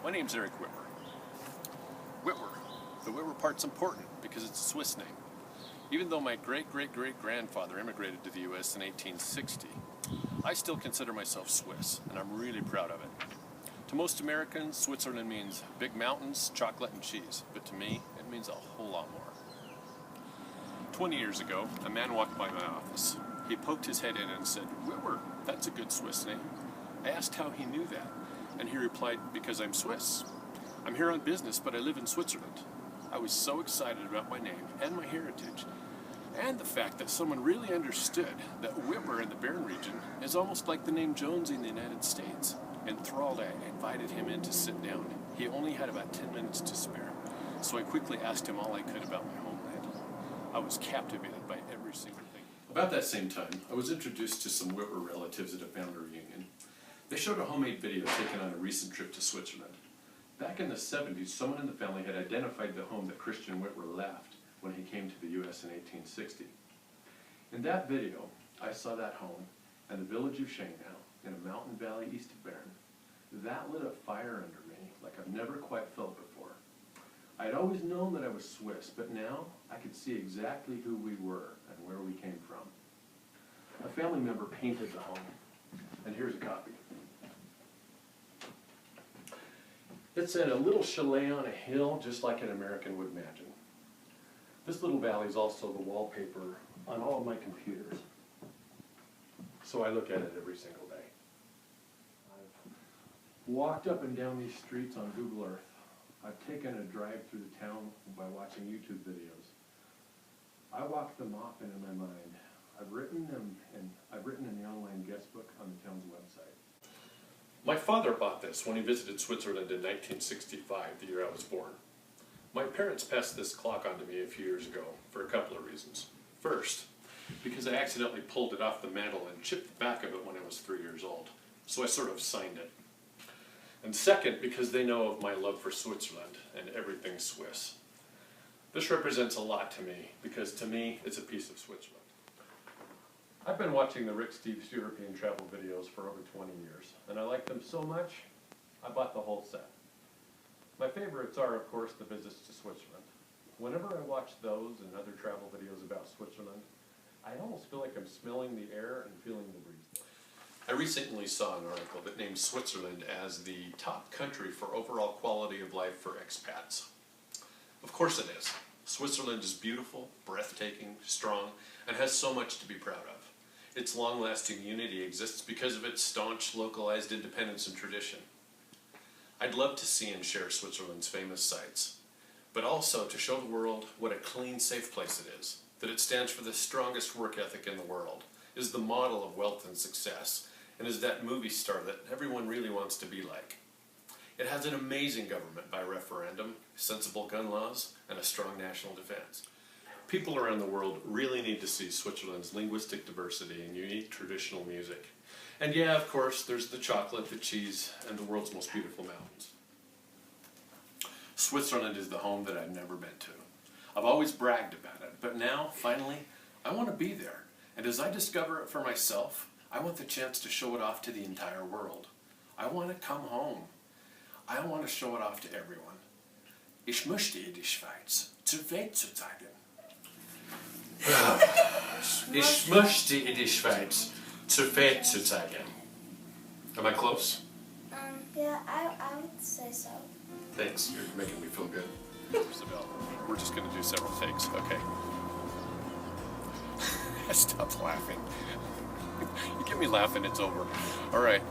My name's Eric Whitwer. Whitwer. The Whitwer part's important because it's a Swiss name. Even though my great-great-great-grandfather immigrated to the U.S. in 1860, I still consider myself Swiss, and I'm really proud of it. To most Americans, Switzerland means big mountains, chocolate, and cheese, but to me, it means a whole lot more. 20 years ago, a man walked by my office. He poked his head in and said, "Whitwer, that's a good Swiss name." I asked how he knew that, and he replied, "Because I'm Swiss. I'm here on business, but I live in Switzerland." I was so excited about my name and my heritage, and the fact that someone really understood that Whitwer in the Bern region is almost like the name Jones in the United States. Enthralled, I invited him in to sit down. He only had about 10 minutes to spare, so I quickly asked him all I could about my homeland. I was captivated by every single thing. About that same time, I was introduced to some Whitwer relatives at a family reunion. They showed a homemade video taken on a recent trip to Switzerland. Back in the 70s, someone in the family had identified the home that Christian Whitwer left when he came to the U.S. in 1860. In that video, I saw that home and the village of Schenau in a mountain valley east of Bern. That lit a fire under me like I've never quite felt before. I had always known that I was Swiss, but now I could see exactly who we were and where we came from. A family member painted the home, and here's a copy. It's in a little chalet on a hill, just like an American would imagine. This little valley is also the wallpaper on all of my computers, so I look at it every single day. I've walked up and down these streets on Google Earth. I've taken a drive through the town by watching YouTube videos. I walk them often in my mind. I've written in the online guest book on the town's website. My father bought this when he visited Switzerland in 1965, the year I was born. My parents passed this clock on to me a few years ago for a couple of reasons. First, because I accidentally pulled it off the mantle and chipped the back of it when I was 3 years old, so I sort of signed it. And second, because they know of my love for Switzerland and everything Swiss. This represents a lot to me, because to me, it's a piece of Switzerland. I've been watching the Rick Steves European travel videos for over 20 years, and I like them so much, I bought the whole set. My favorites are, of course, the visits to Switzerland. Whenever I watch those and other travel videos about Switzerland, I almost feel like I'm smelling the air and feeling the breeze. I recently saw an article that named Switzerland as the top country for overall quality of life for expats. Of course it is. Switzerland is beautiful, breathtaking, strong, and has so much to be proud of. Its long-lasting unity exists because of its staunch, localized independence and tradition. I'd love to see and share Switzerland's famous sights, but also to show the world what a clean, safe place it is, that it stands for the strongest work ethic in the world, is the model of wealth and success, and is that movie star that everyone really wants to be like. It has an amazing government by referendum, sensible gun laws, and a strong national defense. People around the world really need to see Switzerland's linguistic diversity and unique traditional music. And yeah, of course, there's the chocolate, the cheese, and the world's most beautiful mountains. Switzerland is the home that I've never been to. I've always bragged about it, but now, finally, I want to be there. And as I discover it for myself, I want the chance to show it off to the entire world. I want to come home. I want to show it off to everyone. Ich möchte in die Schweiz zur Welt zu zeigen. Ich möchte in die Schweiz zur Welt zu zeigen. Am I close? Yeah, I would say so. Thanks, you're making me feel good. Isabel, we're just going to do several takes, okay? Stop laughing. You get me laughing, it's over. All right.